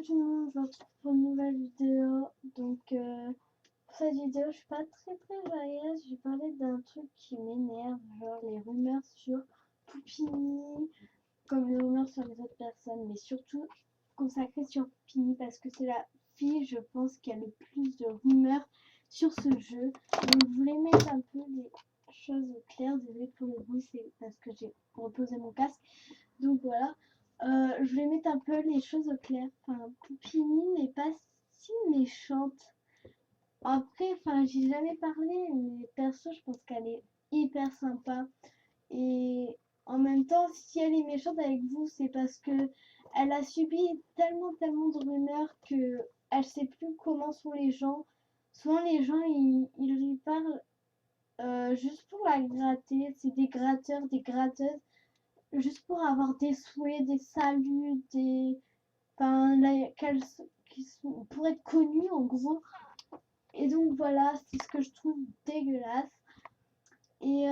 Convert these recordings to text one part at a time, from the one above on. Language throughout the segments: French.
tout le monde, je vous retrouve pour une nouvelle vidéo. Donc, pour cette vidéo, je suis pas très joyeuse. Je vais parler d'un truc qui m'énerve, genre les rumeurs sur Poupini, comme les rumeurs sur les autres personnes, mais surtout consacré sur Poupini parce que c'est la fille, je pense, qui a le plus de rumeurs sur ce jeu. Donc, je voulais mettre un peu les choses au clair. Désolée pour le bruit, c'est parce que j'ai reposé mon casque. Donc voilà. Je vais mettre un peu les choses au clair. Enfin, Poupini n'est pas si méchante. Après, enfin, j'ai jamais parlé, mais perso, je pense qu'elle est hyper sympa. Et en même temps, si elle est méchante avec vous, c'est parce que elle a subi tellement de rumeurs que elle sait plus comment sont les gens. Souvent, les gens, ils lui parlent juste pour la gratter. C'est des gratteurs, des gratteuses juste pour avoir des souhaits, des saluts, des. Enfin, qui sont, pour être connues en gros. Et donc voilà, c'est ce que je trouve dégueulasse. Et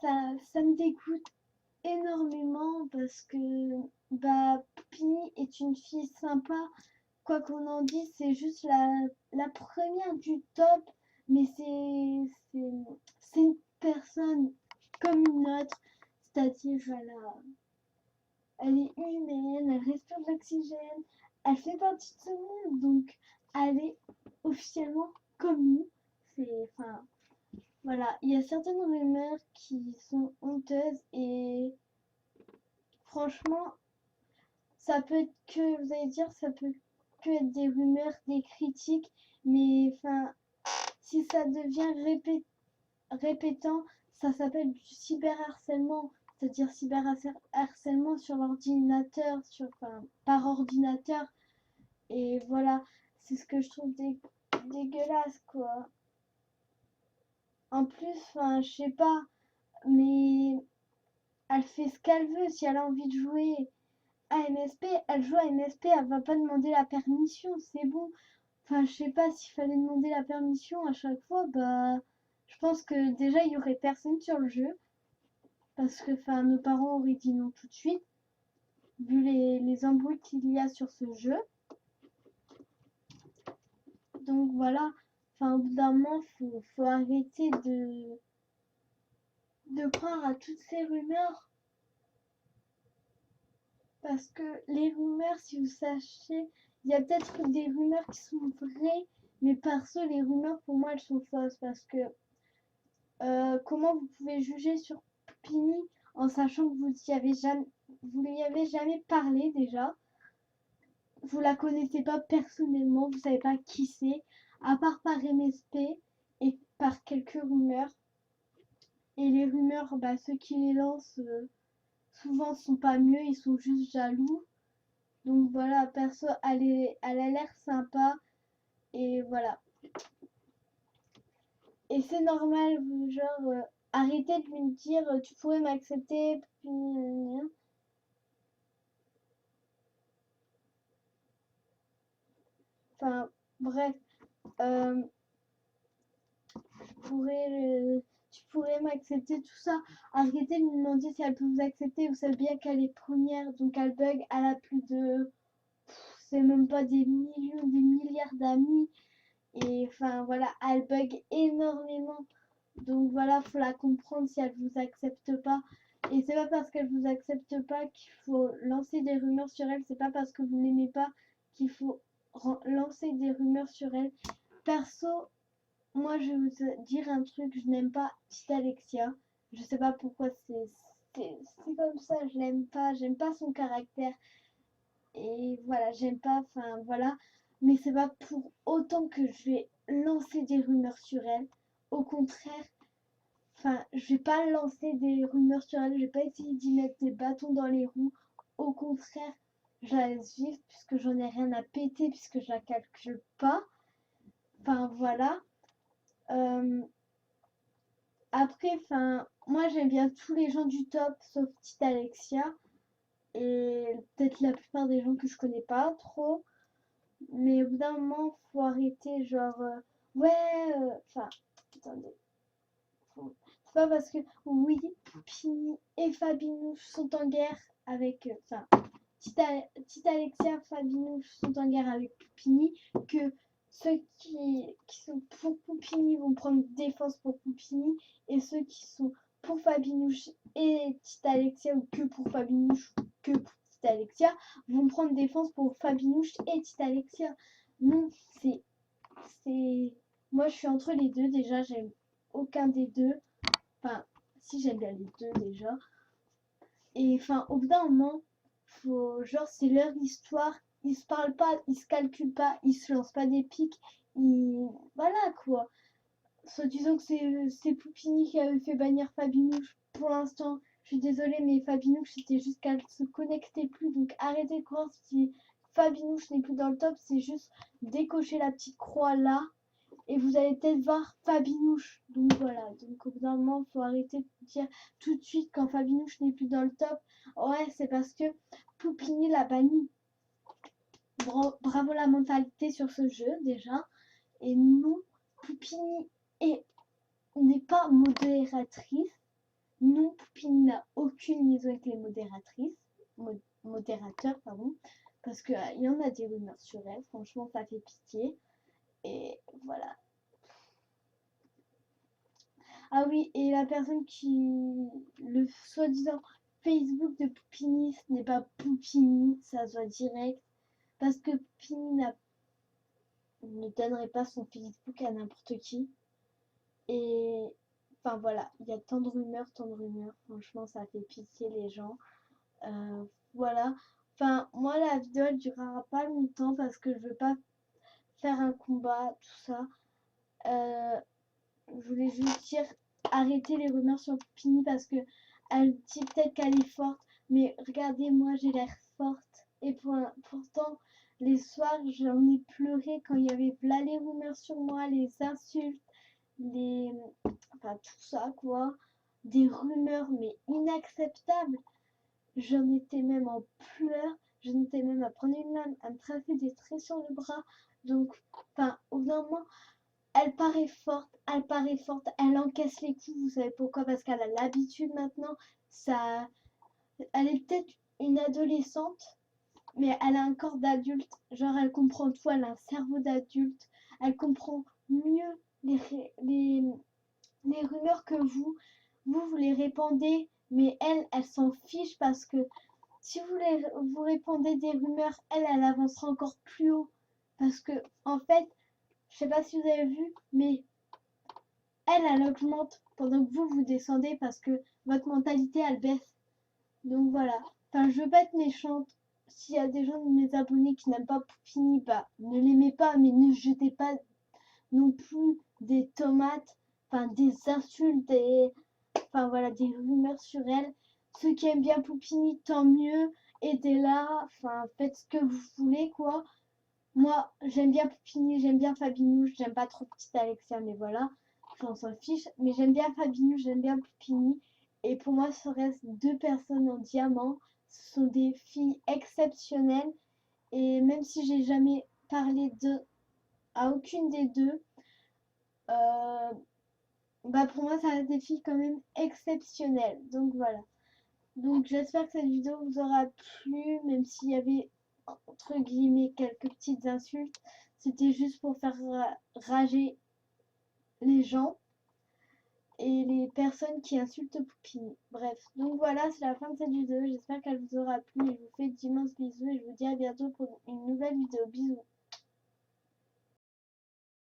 ça me dégoûte énormément parce que Poupini est une fille sympa. Quoi qu'on en dise, c'est juste la première du top. Mais c'est une personne comme une autre. C'est-à-dire, elle est humaine, elle respire de l'oxygène, elle fait partie de ce monde, donc elle est officiellement comme nous. Enfin, voilà, il y a certaines rumeurs qui sont honteuses et franchement, ça peut être que, vous allez dire, ça peut que être des rumeurs, des critiques, mais enfin, si ça devient répétant, ça s'appelle du cyberharcèlement, c'est-à-dire cyberharcèlement sur l'ordinateur, par ordinateur. Et voilà, c'est ce que je trouve dégueulasse, quoi. En plus, enfin, je sais pas, mais elle fait ce qu'elle veut. Si elle a envie de jouer à MSP, elle joue à MSP, elle va pas demander la permission, c'est bon. Enfin, je sais pas s'il fallait demander la permission à chaque fois, je pense que déjà il y aurait personne sur le jeu. Parce que enfin, nos parents auraient dit non tout de suite, vu les embrouilles qu'il y a sur ce jeu. Donc voilà, enfin, au bout d'un moment, faut arrêter de croire à toutes ces rumeurs. Parce que les rumeurs, si vous sachez, il y a peut-être des rumeurs qui sont vraies, mais perso, les rumeurs, pour moi, elles sont fausses. Parce que comment vous pouvez juger sur Poupini en sachant que vous lui avez jamais parlé déjà? Vous la connaissez pas personnellement, vous savez pas qui c'est, à part par MSP et par quelques rumeurs. Et les rumeurs, ceux qui les lancent, souvent sont pas mieux, ils sont juste jaloux. Donc voilà, perso, elle a l'air sympa. Et voilà. Et c'est normal, genre, arrêtez de me dire, tu pourrais m'accepter. Enfin, bref. Tu pourrais m'accepter, tout ça. Arrêtez de me demander si elle peut vous accepter. Vous savez bien qu'elle est première, donc elle bug. Elle a plus de. C'est même pas des millions, des milliards d'amis. Et enfin, voilà, elle bug énormément. Donc voilà, faut la comprendre si elle vous accepte pas. Et c'est pas parce qu'elle vous accepte pas qu'il faut lancer des rumeurs sur elle. C'est pas parce que vous l'aimez pas qu'il faut lancer des rumeurs sur elle. Perso, moi, je vais vous dire un truc, je n'aime pas Petite Alexia. Je sais pas pourquoi c'est comme ça, je l'aime pas, j'aime pas son caractère. Et voilà, j'aime pas, enfin voilà. Mais c'est pas pour autant que je vais lancer des rumeurs sur elle. Au contraire, enfin, je vais pas lancer des rumeurs sur elle, je vais pas essayer d'y mettre des bâtons dans les roues. Au contraire, je la laisse vivre puisque j'en ai rien à péter, puisque je la calcule pas. Enfin voilà. Euh, Après, enfin, moi j'aime bien tous les gens du top, sauf Petite Alexia. Et peut-être la plupart des gens que je connais pas trop. Mais au bout d'un moment, faut arrêter, genre, ouais, enfin, attendez. C'est pas parce que, oui, Poupini et Fabinouche sont en guerre avec, enfin, Tite Alexia, Fabinouche sont en guerre avec Poupini, que ceux qui sont pour Poupini vont prendre défense pour Poupini, et ceux qui sont pour Fabinouche et Tite Alexia, ou que pour Fabinouche, que pour Tite Alexia, vont prendre défense pour Fabinouche et Tite Alexia. Non, c'est... Moi, je suis entre les deux, déjà, j'aime aucun des deux. Enfin, si, j'aime bien les deux, déjà. Et enfin, au bout d'un moment, genre, c'est leur histoire. Ils se parlent pas, ils se calculent pas, ils se lancent pas des pics. Voilà, quoi. Soit disant que c'est Poupini qui avait fait bannir Fabinouche. Pour l'instant, je suis désolée, mais Fabinouche, c'était juste qu'elle se connectait plus. Donc arrêtez de croire si Fabinouche n'est plus dans le top. C'est juste décocher la petite croix là. Et vous allez peut-être voir Fabinouche. Donc voilà. Donc au bout d'un moment, il faut arrêter de dire tout de suite quand Fabinouche n'est plus dans le top. Ouais, c'est parce que Poupini l'a banni. Bravo la mentalité sur ce jeu déjà. Et non, Poupini n'est pas modératrice. Non, Poupini n'a aucune liaison avec les modératrices. Modérateurs, pardon. Parce qu'il y en a des rumeurs sur elle. Franchement, ça fait pitié. Et voilà. Ah oui, et la personne qui... Le soi-disant Facebook de Poupini, ce n'est pas Poupini, ça se voit direct. Parce que Poupini ne donnerait pas son Facebook à n'importe qui. Et... Enfin voilà, il y a tant de rumeurs. Franchement, ça fait pitié les gens. Voilà. Enfin, moi, la vidéo, elle durera pas longtemps parce que je veux pas faire un combat, tout ça. Je voulais juste dire, arrêtez les rumeurs sur Poupini parce que elle dit peut-être qu'elle est forte, mais regardez, moi j'ai l'air forte. Et pourtant, les soirs, j'en ai pleuré quand il y avait plein les rumeurs sur moi, les insultes, enfin tout ça quoi. Des rumeurs, mais inacceptables. J'en étais même en pleurs, j'en étais même à prendre une lame, à me tracer des traits sur le bras. Donc, enfin, au bout d'un moment, elle paraît forte, elle encaisse les coups, vous savez pourquoi? Parce qu'elle a l'habitude maintenant. Ça, elle est peut-être une adolescente, mais elle a un corps d'adulte. Genre, elle comprend tout, elle a un cerveau d'adulte. Elle comprend mieux les rumeurs que vous les répandez, mais elle s'en fiche parce que si vous répandez des rumeurs, elle avancera encore plus haut. Parce que, en fait, je sais pas si vous avez vu, mais elle augmente pendant que vous descendez parce que votre mentalité, elle baisse. Donc voilà. Enfin, je veux pas être méchante. S'il y a des gens de mes abonnés qui n'aiment pas Poupini, bah, ne l'aimez pas, mais ne jetez pas non plus des tomates, enfin, des insultes, enfin, voilà, des rumeurs sur elle. Ceux qui aiment bien Poupini, tant mieux. Aidez-la, enfin, faites ce que vous voulez, quoi. Moi, j'aime bien Poupini, j'aime bien Fabinouche, j'aime pas trop Petite Alexia, mais voilà, enfin, on s'en fiche. Mais j'aime bien Fabinouche, j'aime bien Poupini. Et pour moi, ce reste deux personnes en diamant. Ce sont des filles exceptionnelles. Et même si j'ai jamais parlé à aucune des deux, bah pour moi, ça reste des filles quand même exceptionnelles. Donc voilà. Donc j'espère que cette vidéo vous aura plu, même s'il y avait entre guillemets quelques petites insultes. C'était juste pour faire rager les gens et les personnes qui insultent Poupini. Bref, donc voilà, c'est la fin de cette vidéo. J'espère qu'elle vous aura plu. Je vous fais d'immenses bisous et je vous dis à bientôt pour une nouvelle vidéo. Bisous.